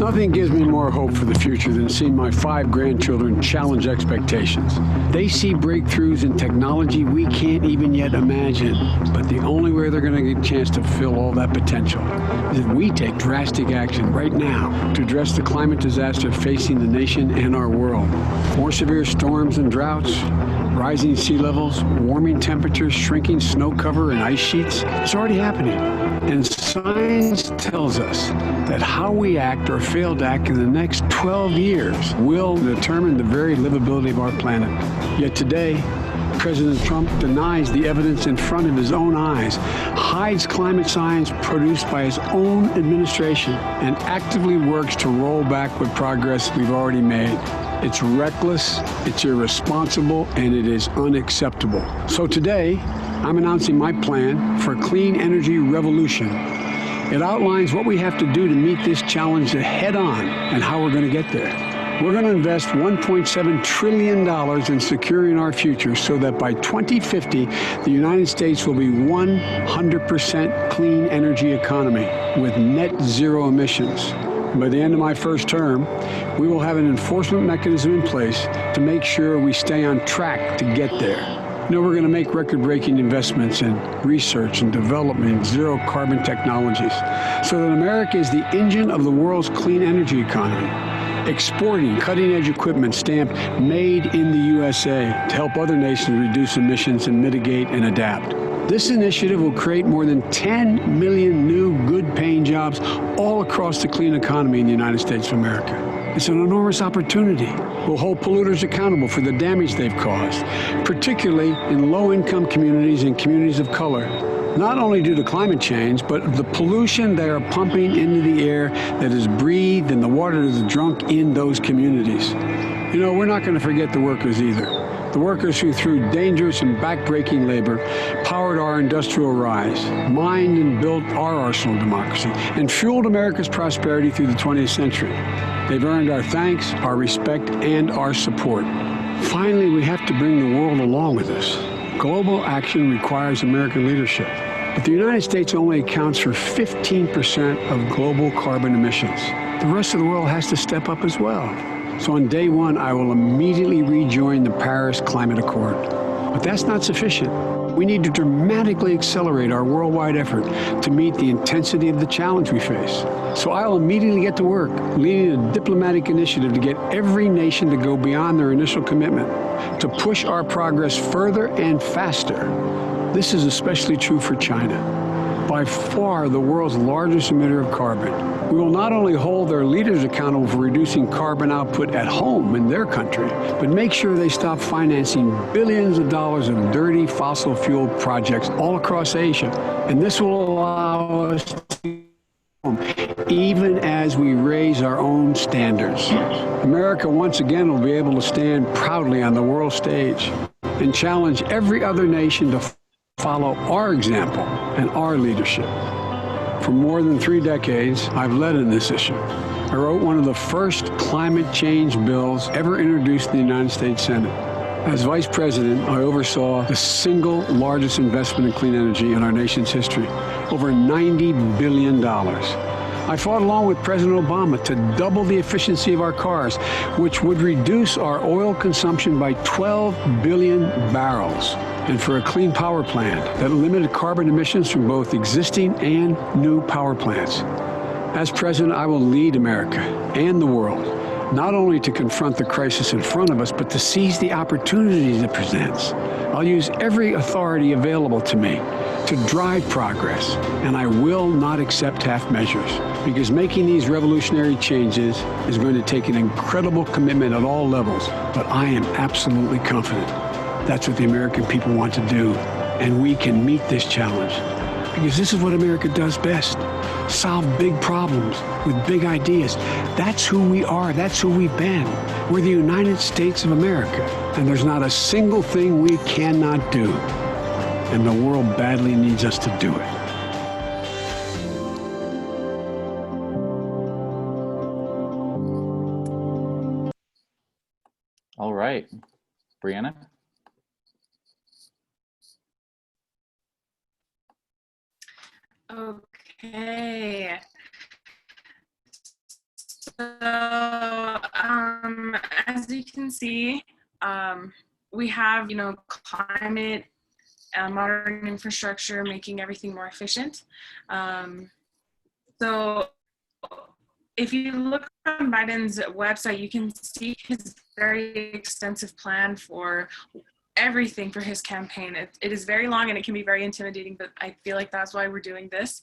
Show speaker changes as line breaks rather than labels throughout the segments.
Nothing gives me more hope for the future than seeing my 5 grandchildren challenge expectations. They see breakthroughs in technology we can't even yet imagine. But the only way they're going to get a chance to fulfill all that potential is if we take drastic action right now to address the climate disaster facing the nation and our world. More severe storms and droughts, rising sea levels, warming temperatures, shrinking snow cover and ice sheets. It's already happening. And science tells us that how we act or fail to act in the next 12 years will determine the very livability of our planet. Yet today, President Trump denies the evidence in front of his own eyes, hides climate science produced by his own administration, and actively works to roll back what progress we've already made. It's reckless, it's irresponsible, and it is unacceptable. So today, I'm announcing my plan for a clean energy revolution. It outlines what we have to do to meet this challenge head on and how we're going to get there. We're going to invest $1.7 trillion in securing our future so that by 2050, the United States will be 100% clean energy economy with net zero emissions. By the end of my first term, we will have an enforcement mechanism in place to make sure we stay on track to get there. You know, we're going to make record-breaking investments in research and development in zero-carbon technologies so that America is the engine of the world's clean energy economy, exporting cutting-edge equipment stamped Made in the USA to help other nations reduce emissions and mitigate and adapt. This initiative will create more than 10 million new good-paying jobs all across the clean economy in the United States of America. It's an enormous opportunity. We'll hold polluters accountable for the damage they've caused, particularly in low-income communities and communities of color, not only due to climate change, but the pollution they are pumping into the air that is breathed and the water that is drunk in those communities. You know, we're not going to forget the workers either. The workers who, through dangerous and backbreaking labor, powered our industrial rise, mined and built our arsenal of democracy, and fueled America's prosperity through the 20th century. They've earned our thanks, our respect, and our support. Finally, we have to bring the world along with us. Global action requires American leadership. But the United States only accounts for 15% of global carbon emissions. The rest of the world has to step up as well. So on day one, I will immediately rejoin the Paris Climate Accord. But that's not sufficient. We need to dramatically accelerate our worldwide effort to meet the intensity of the challenge we face. So I'll immediately get to work, leading a diplomatic initiative to get every nation to go beyond their initial commitment, to push our progress further and faster. This is especially true for China, by far the world's largest emitter of carbon. We will not only hold their leaders accountable for reducing carbon output at home in their country, but make sure they stop financing billions of dollars of dirty fossil fuel projects all across Asia. And this will allow us to even as we raise our own standards. America once again will be able to stand proudly on the world stage and challenge every other nation to follow our example and our leadership. For more than 3 decades, I've led in this issue. I wrote one of the first climate change bills ever introduced in the United States Senate. As Vice President, I oversaw the single largest investment in clean energy in our nation's history, over $90 billion. I fought along with President Obama to double the efficiency of our cars, which would reduce our oil consumption by 12 billion barrels, and for a clean power plant that limited carbon emissions from both existing and new power plants. As president, I will lead America and the world, not only to confront the crisis in front of us, but to seize the opportunities it presents. I'll use every authority available to me to drive progress, and I will not accept half measures, because making these revolutionary changes is going to take an incredible commitment at all levels, but I am absolutely confident that's what the American people want to do, and we can meet this challenge, because this is what America does best: solve big problems with big ideas. That's who we are. That's who we've been. We're the United States of America, and there's not a single thing we cannot do, and the world badly needs us to do it.
All right, Brianna.
Okay. As you can see, we have, climate, modern infrastructure, making everything more efficient. So if you look on Biden's website, you can see his very extensive plan for everything for his campaign. It is very long and it can be very intimidating, but I feel like that's why we're doing this.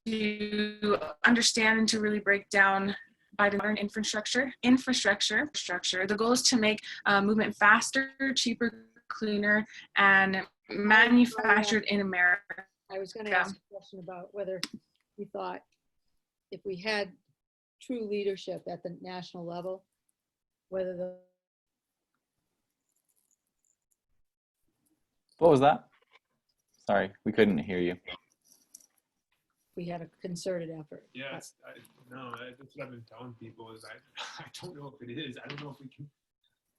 To understand and to really break down Biden's modern infrastructure. The goal is to make movement faster, cheaper, cleaner, and manufactured in America.
I was going to ask a question about whether you thought if we had true leadership at the national level, whether
What was that? Sorry, we couldn't hear you.
we had a concerted effort.
Yeah, that's what I've been telling people is I don't know if it is. I don't know if we can.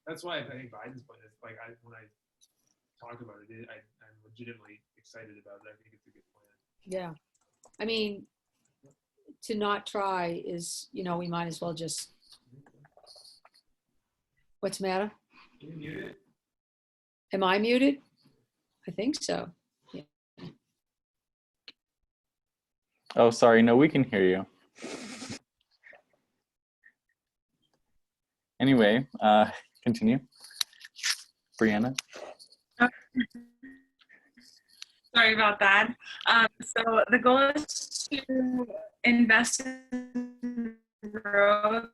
That's why I think Biden's plan is like when I talk about it, I'm legitimately excited about it. I think it's a good plan.
Yeah, I mean, to not try is, we might as well just. What's the matter?
Can you mute it?
Am I muted? I think so. Yeah.
Oh, sorry. No, we can hear you. Anyway, continue. Brianna?
Sorry about that. So the goal is to invest in roads,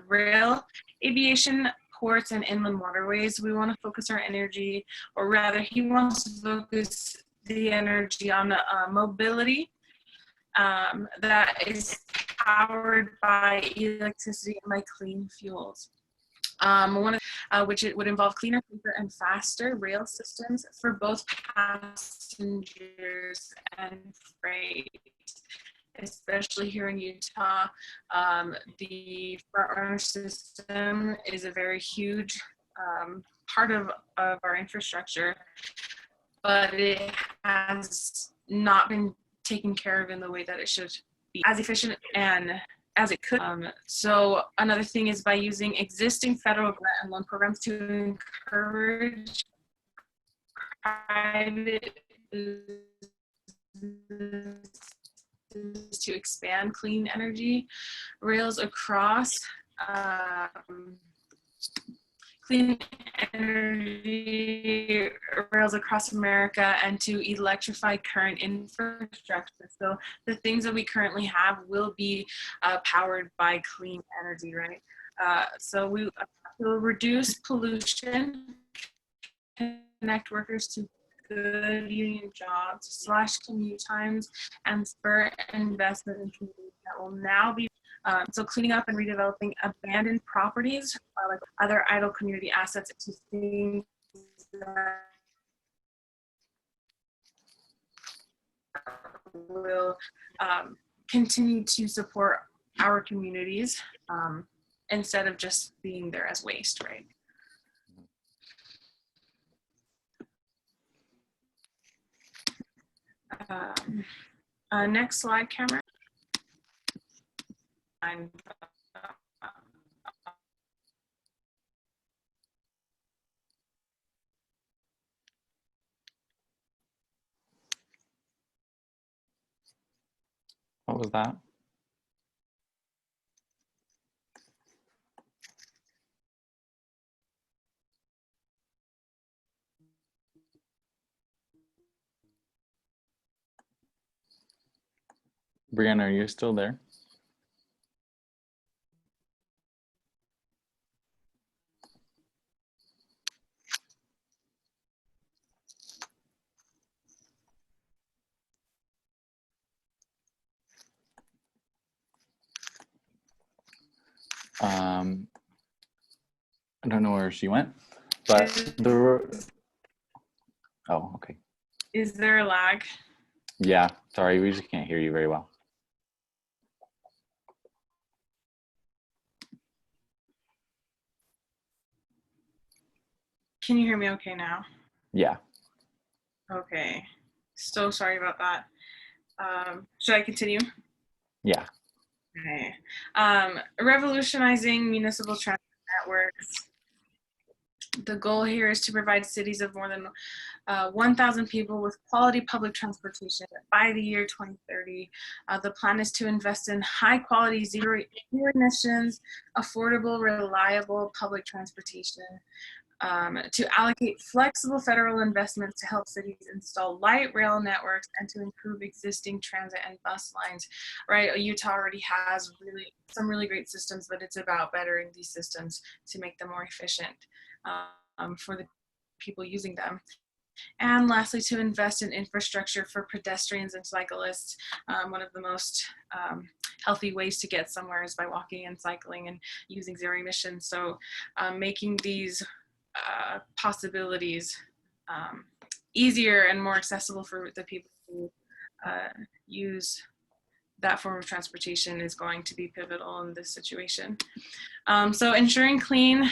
rail, aviation, ports, and inland waterways. We want to focus our energy, or rather, he wants to focus the energy on mobility that is powered by electricity and by clean fuels. Which it would involve cleaner, safer, and faster rail systems for both passengers and freight. Especially here in Utah, the front runner system is a very huge part of our infrastructure, but it has not been taken care of in the way that it should be as efficient and as it could. So another thing is by using existing federal grant and loan programs to encourage private to expand clean energy rails across America and to electrify current infrastructure. So the things that we currently have will be powered by clean energy, right? So we will reduce pollution, connect workers to good union jobs, slash commute times, and spur investment in communities that will now be so cleaning up and redeveloping abandoned properties, like other idle community assets, to things that will continue to support our communities instead of just being there as waste, right? Next slide, Cameron.
What was that? Brianna, are you still there? I don't know where she went, but oh, okay.
Is there a lag?
Yeah, sorry, we just can't hear you very well.
Can you hear me okay now?
Yeah.
Okay. So sorry about that. Should I continue?
Yeah.
Okay. Revolutionizing municipal transit networks. The goal here is to provide cities of more than 1,000 people with quality public transportation by the year 2030. The plan is to invest in high quality, zero emissions, affordable, reliable public transportation, to allocate flexible federal investments to help cities install light rail networks and to improve existing transit and bus lines. Right, Utah already has some really great systems, but it's about bettering these systems to make them more efficient for the people using them. And lastly, to invest in infrastructure for pedestrians and cyclists. One of the most healthy ways to get somewhere is by walking and cycling and using zero emissions. So making these possibilities easier and more accessible for the people who use that form of transportation is going to be pivotal in this situation. So ensuring clean,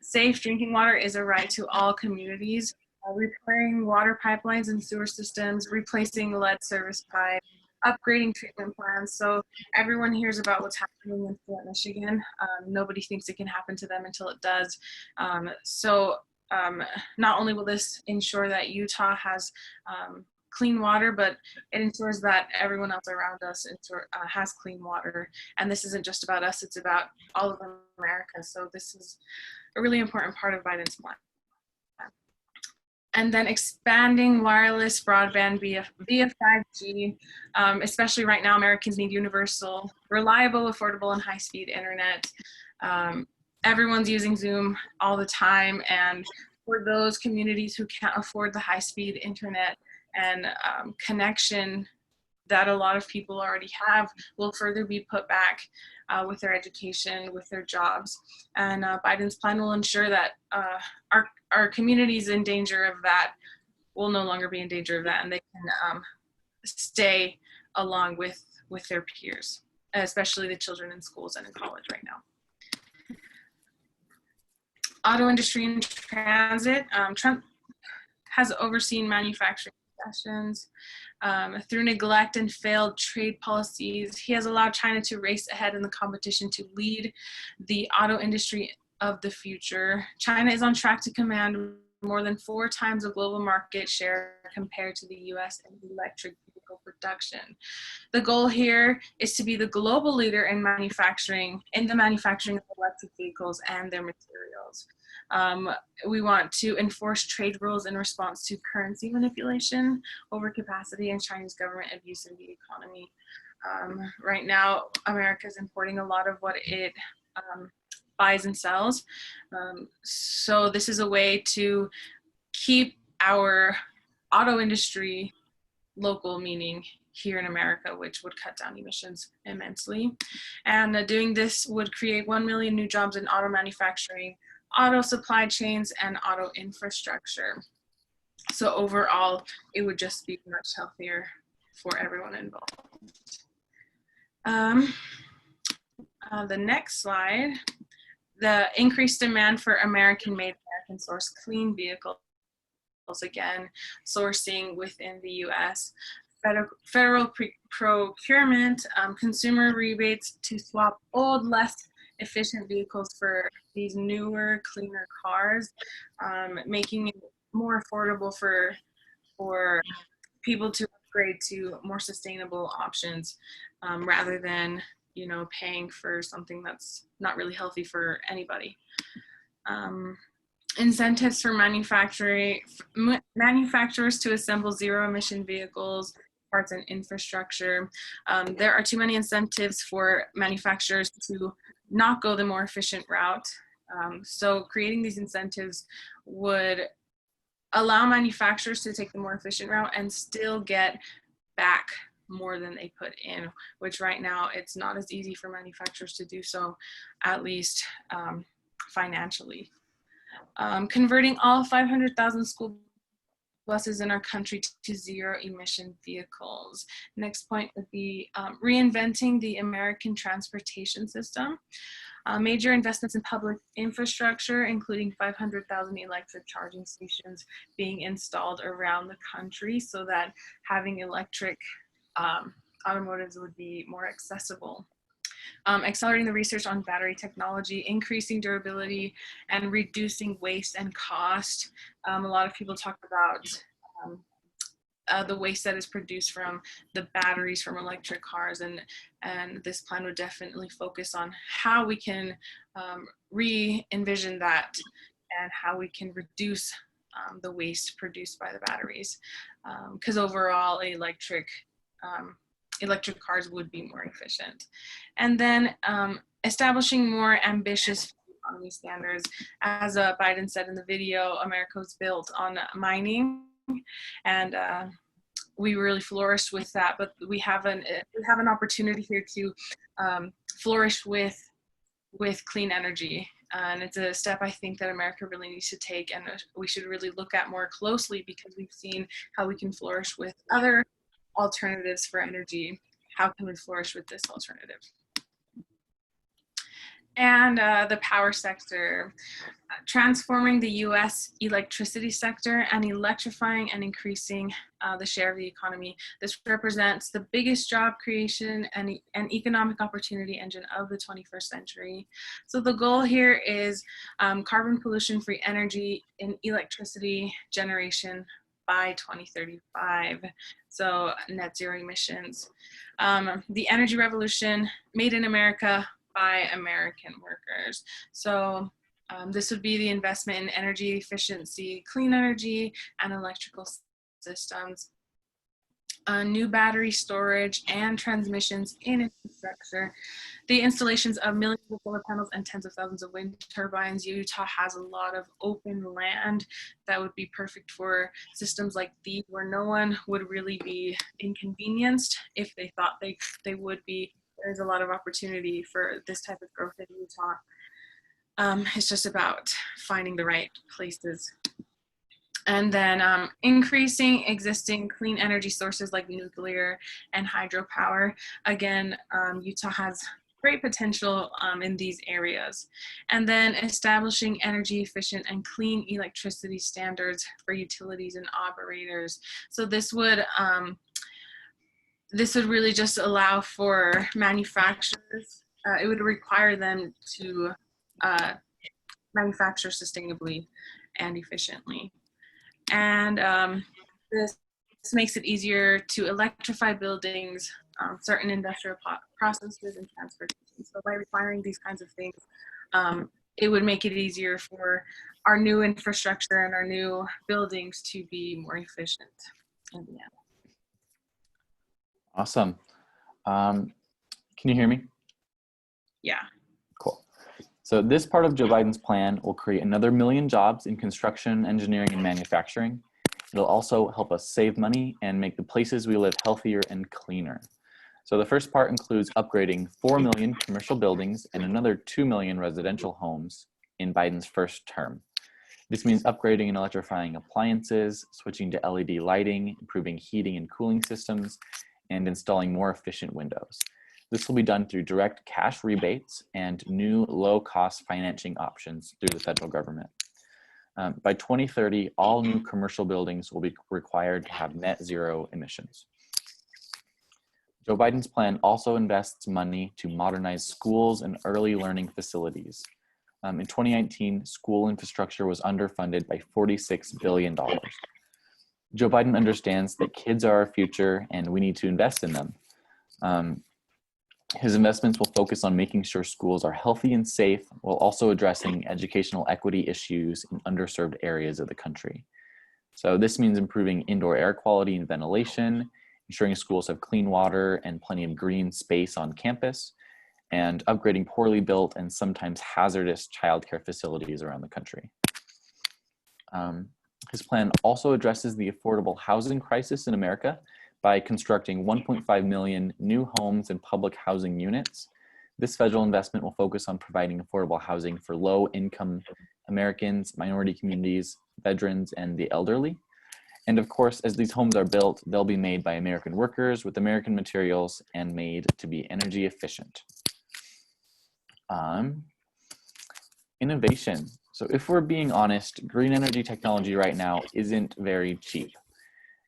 safe drinking water is a right to all communities. Repairing water pipelines and sewer systems, replacing lead service pipes, upgrading treatment plants. So everyone hears about what's happening in Flint, Michigan. Nobody thinks it can happen to them until it does. Not only will this ensure that Utah has clean water, but it ensures that everyone else around us has clean water. And this isn't just about us, it's about all of America. So this is a really important part of Biden's plan. And then expanding wireless broadband via 5G, especially right now, Americans need universal, reliable, affordable, and high-speed internet. Everyone's using Zoom all the time, and for those communities who can't afford the high-speed internet and connection that a lot of people already have will further be put back with their education, with their jobs. And Biden's plan will ensure that our communities in danger of that will no longer be in danger of that, and they can stay along with their peers, especially the children in schools and in college right now. Auto industry and transit. Trump has overseen manufacturing concessions. Through neglect and failed trade policies, he has allowed China to race ahead in the competition to lead the auto industry of the future. China is on track to command more than 4 times the global market share compared to the US in electric vehicle production. The goal here is to be the global leader in the manufacturing of electric vehicles and their materials. We want to enforce trade rules in response to currency manipulation, overcapacity, and Chinese government abuse in the economy. Right now, America is importing a lot of what it buys and sells. So this is a way to keep our auto industry local, meaning here in America, which would cut down emissions immensely. And doing this would create 1 million new jobs in auto manufacturing, auto supply chains, and auto infrastructure. So overall, it would just be much healthier for everyone involved. The next slide, the increased demand for American-made, American-sourced clean vehicles, again, sourcing within the U.S., federal procurement, consumer rebates to swap old, less efficient vehicles for these newer, cleaner cars, making it more affordable for people to upgrade to more sustainable options, rather than paying for something that's not really healthy for anybody. Incentives for manufacturers to assemble zero-emission vehicles, parts, and infrastructure. There are too many incentives for manufacturers to not go the more efficient route. So creating these incentives would allow manufacturers to take the more efficient route and still get back more than they put in, which right now it's not as easy for manufacturers to do so, at least financially. Converting all 500,000 school buses in our country to zero emission vehicles. Next point would be reinventing the American transportation system. Major investments in public infrastructure, including 500,000 electric charging stations being installed around the country so that having electric automotives would be more accessible. Accelerating the research on battery technology, increasing durability, and reducing waste and cost. A lot of people talk about the waste that is produced from the batteries from electric cars, and this plan would definitely focus on how we can re-envision that and how we can reduce the waste produced by the batteries, because overall electric cars would be more efficient. And then establishing more ambitious economy standards. As Biden said in the video, America was built on mining, and we really flourished with that. But we have an opportunity here to flourish with clean energy. And it's a step I think that America really needs to take, and we should really look at more closely, because we've seen how we can flourish with other alternatives for energy. How can we flourish with this alternative? And the power sector, transforming the US electricity sector and electrifying and increasing the share of the economy. This represents the biggest job creation and economic opportunity engine of the 21st century. So the goal here is carbon pollution-free energy in electricity generation by 2035. So net zero emissions. The energy revolution made in America by American workers. So this would be the investment in energy efficiency, clean energy, and electrical systems. New battery storage and transmissions in infrastructure, the installations of millions of solar panels and tens of thousands of wind turbines. Utah has a lot of open land that would be perfect for systems like these, where no one would really be inconvenienced if they thought they would be. There's a lot of opportunity for this type of growth in Utah. It's just about finding the right places. And then increasing existing clean energy sources like nuclear and hydropower. Again, Utah has great potential in these areas. And then establishing energy efficient and clean electricity standards for utilities and operators. So this would really just allow for manufacturers. It would require them to manufacture sustainably and efficiently. And this makes it easier to electrify buildings, certain industrial processes, and transportation. So by requiring these kinds of things, it would make it easier for our new infrastructure and our new buildings to be more efficient in the end.
Awesome. Can you hear me?
Yeah.
Cool. So this part of Joe Biden's plan will create another 1 million jobs in construction, engineering, and manufacturing. It'll also help us save money and make the places we live healthier and cleaner. So the first part includes upgrading 4 million commercial buildings and another 2 million residential homes in Biden's first term. This means upgrading and electrifying appliances, switching to LED lighting, improving heating and cooling systems, and installing more efficient windows. This will be done through direct cash rebates and new low-cost financing options through the federal government. By 2030, all new commercial buildings will be required to have net zero emissions. Joe Biden's plan also invests money to modernize schools and early learning facilities. In 2019, school infrastructure was underfunded by $46 billion. Joe Biden understands that kids are our future and we need to invest in them. His investments will focus on making sure schools are healthy and safe, while also addressing educational equity issues in underserved areas of the country. So this means improving indoor air quality and ventilation, ensuring schools have clean water and plenty of green space on campus, and upgrading poorly built and sometimes hazardous childcare facilities around the country. His plan also addresses the affordable housing crisis in America by constructing 1.5 million new homes and public housing units. This federal investment will focus on providing affordable housing for low-income Americans, minority communities, veterans, and the elderly. And of course, as these homes are built, they'll be made by American workers with American materials and made to be energy efficient. Innovation. So if we're being honest, green energy technology right now isn't very cheap.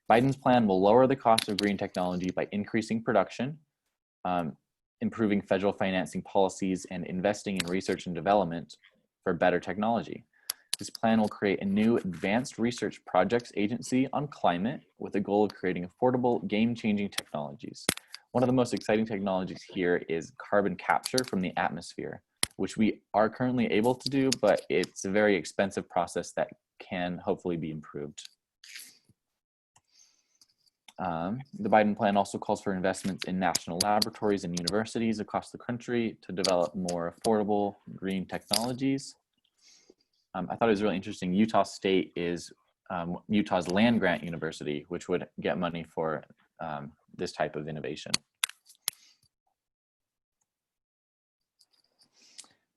Biden's plan will lower the cost of green technology by increasing production, improving federal financing policies, and investing in research and development for better technology. This plan will create a new advanced research projects agency on climate with the goal of creating affordable, game-changing technologies. One of the most exciting technologies here is carbon capture from the atmosphere, which we are currently able to do, but it's a very expensive process that can hopefully be improved. The Biden plan also calls for investments in national laboratories and universities across the country to develop more affordable green technologies. I thought it was really interesting. Utah State is Utah's land grant university, which would get money for this type of innovation.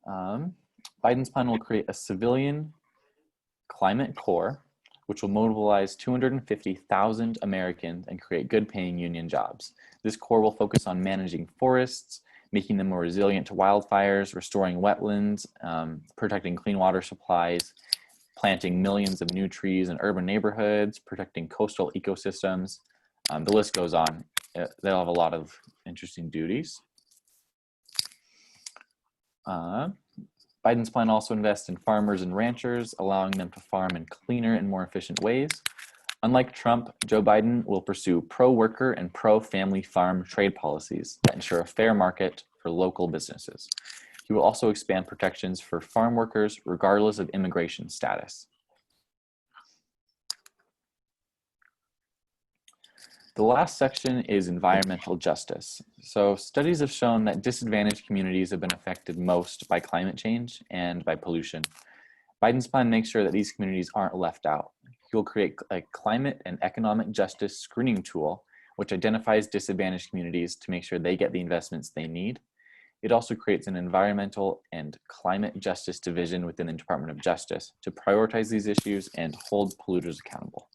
Biden's plan will create a civilian climate corps, which will mobilize 250,000 Americans and create good paying union jobs. This corps will focus on managing forests, making them more resilient to wildfires, restoring wetlands, protecting clean water supplies, planting millions of new trees in urban neighborhoods, protecting coastal ecosystems. The list goes on. They'll have a lot of interesting duties. Biden's plan also invests in farmers and ranchers, allowing them to farm in cleaner and more efficient ways. Unlike Trump, Joe Biden will pursue pro-worker and pro-family farm trade policies that ensure a fair market for local businesses. He will also expand protections for farm workers regardless of immigration status. The last section is environmental justice. So studies have shown that disadvantaged communities have been affected most by climate change and by pollution. Biden's plan makes sure that these communities aren't left out. He will create a climate and economic justice screening tool, which identifies disadvantaged communities to make sure they get the investments they need. It also creates an environmental and climate justice division within the Department of Justice to prioritize these issues and hold polluters accountable.